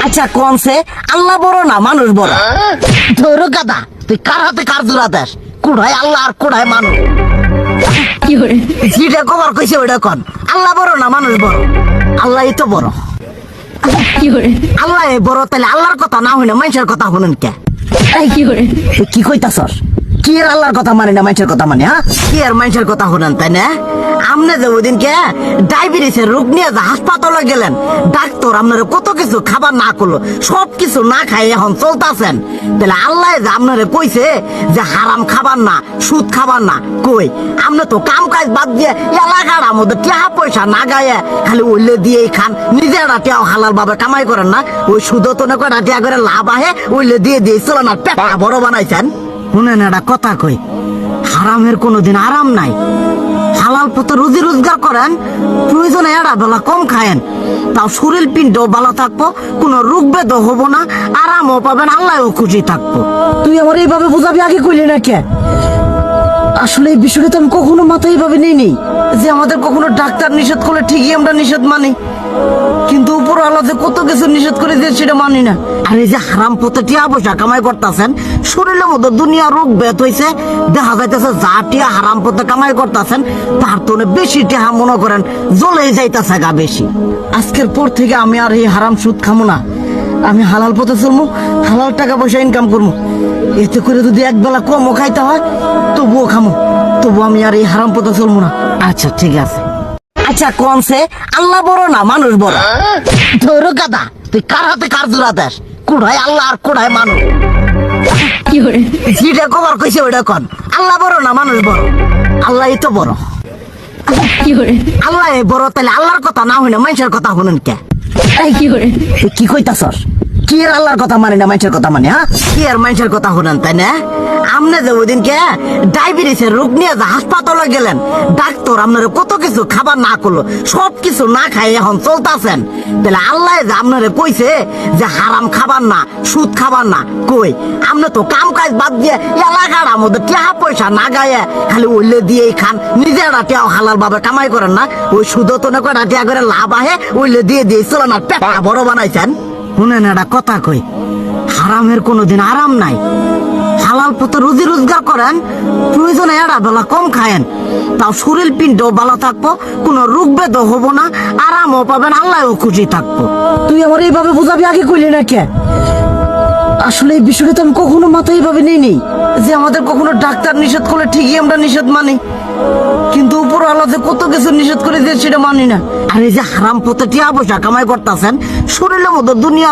আচ্ছা কোনছে আল্লাহ বড় না মানুষ বড়? ধরো গাদা, তুই কার হাতে কার জোড়া দেশ? কুড়াই আল্লাহ আর কুড়াই মানুষ। যেটা কবার কইছে ওইটা কন। আল্লাহ বড় না মানুষ বড়? আল্লাহই তো বড়। আল্লাহ বড়, তাহলে আল্লাহর কথা না হইনা মানুষের কথা শুনেন কে? তুই কি কইতাছস? কি এর আল্লাহর কথা মানে না মানুষের কথা মানে? হ্যাঁ, কি আর মানুষের কথা শুনেন তাই না? আমনে যে ওই দিনকে ডায়াবেটিসের রোগ নিয়ে যে হাসপাতালে গেলেন, ডাক্তার আপনার কত কিছু খাবার না করলো, সব কিছু না খাই এখন চলতেছেন। তাহলে আল্লাহ যে আপনারে কইছে যে হারাম খাবার না, সুদ খাবার না, কই আপনি তো কাম কাজ বাদ দিয়ে এলাকার মধ্যে টাকা পয়সা না গায়ে খালি উল্লে দিয়েই খান, নিজেরা টিয়াও হালাল ভাবে কামাই করেন না। ওই সুদ তো না কয়টা টিয়া করে লাভ আহে, উল্লে দিয়ে দিয়ে চলেন আর পেট বড় বানাইছেন। শুনেন একটা কথা কই, হারামের কোনোদিন আরাম নাই। হালাল পথে রুজি রোজগার করেন, প্রয়োজনে এড়া বেলা কম খায়েন, তাও শরীর পিণ্ডও ভালো থাকবো, কোনো রোগ বেদও হবো না, আরামও পাবেন, আল্লাহও খুশি থাকবো। তুই আমার এইভাবে বুঝাবি আগে কইলি না কে? আসলে এই বিষয়টা তো আমি কখনো মাথায় এইভাবে নিইনি যে আমাদের কখনো ডাক্তার নিষেধ করলে ঠিকই আমরা নিষেধ মানি, কিন্তু উপর আলাদা কত কিছু নিষেধ করে দিয়ে সেটা মানি না। আর এই যে হারাম পথে টিয়া পয়সা কামাই করতেছেন, শরীরের মধ্যে দুনিয়া রোগ বেত হয়েছে, দেখা যাইতেছে যা টিয়া হারাম পথে কামাই করতেছেন তার তো বেশি টিয়া মনে করেন জ্বলেই যাইতেছে গা বেশি। আজকের পর থেকে আমি আর এই হারাম সুদ খামো না, আমি হালাল পথে চলবো, হালাল টাকা পয়সা ইনকাম করবো। এতে করে যদি একবেলা কমও খাইতে হয় তবুও খামো, তবু আমি আর এই হারাম পথে চলবো না। আচ্ছা ঠিক আছে। আচ্ছা কোনছে আল্লাহ বড় না মানুষ বড়? ধরো গাদা, তুই কার হাতে কার জোড়া দেশ? কুড়াই আল্লাহ আর কুড়াই মানুষ। যেটা কবার কইছে ওইটা কন। আল্লাহ বড় না মানুষ বড়? আল্লাহই তো বড়। আল্লাহ বড়, তাহলে আল্লাহর কথা না হইনা মানুষের কথা শুনেন কে? তুই কি কইতাছস? কি এর আল্লাহর কথা মানে না মানুষের কথা মানে? হ্যাঁ, কি আর মানুষের কথা শুনেন তাই না? আমনে যে ওই দিনকে ডায়াবেটিসের রোগ নিয়ে যে হাসপাতালে গেলেন, ডাক্তার আপনার কত কিছু খাবার না করলো, সব কিছু না খাই এখন চলতেছেন। তাহলে আল্লাহ যে আপনারে কইছে যে হারাম খাবার না, সুদ খাবার না, কই আপনি তো কাম কাজ বাদ দিয়ে এলাকার মধ্যে টাকা পয়সা না গায়ে খালি উল্লে দিয়েই খান, নিজেরা টিয়াও হালাল ভাবে কামাই করেন না। ওই সুদ তো না কয়টা টিয়া করে লাভ আহে, উল্লে দিয়ে দিয়ে চলেন আর পেট বড় বানাইছেন। শুনেন একটা কথা কই, হারামের কোনোদিন আরাম নাই। হালাল পথে রুজি রোজগার করেন, প্রয়োজনে এড়া বেলা কম খায়েন, তাও শরীর পিণ্ডও ভালো থাকবো, কোনো রোগ বেদও হবো না, আরামও পাবেন, আল্লাহও খুশি থাকবো। তুই আমার এইভাবে বুঝাবি আগে কইলি না কে? আসলে এই বিষয়টা তো আমি কখনো মাথায় এইভাবে নিইনি যে আমাদের কখনো ডাক্তার নিষেধ করলে ঠিকই আমরা নিষেধ মানি, কিন্তু উপর আলাদা কত কিছু নিষেধ করে দিয়ে সেটা মানি না। আর এই যে হারাম পথে টিয়া পয়সা কামাই করতেছেন, শরীরের মধ্যে দুনিয়া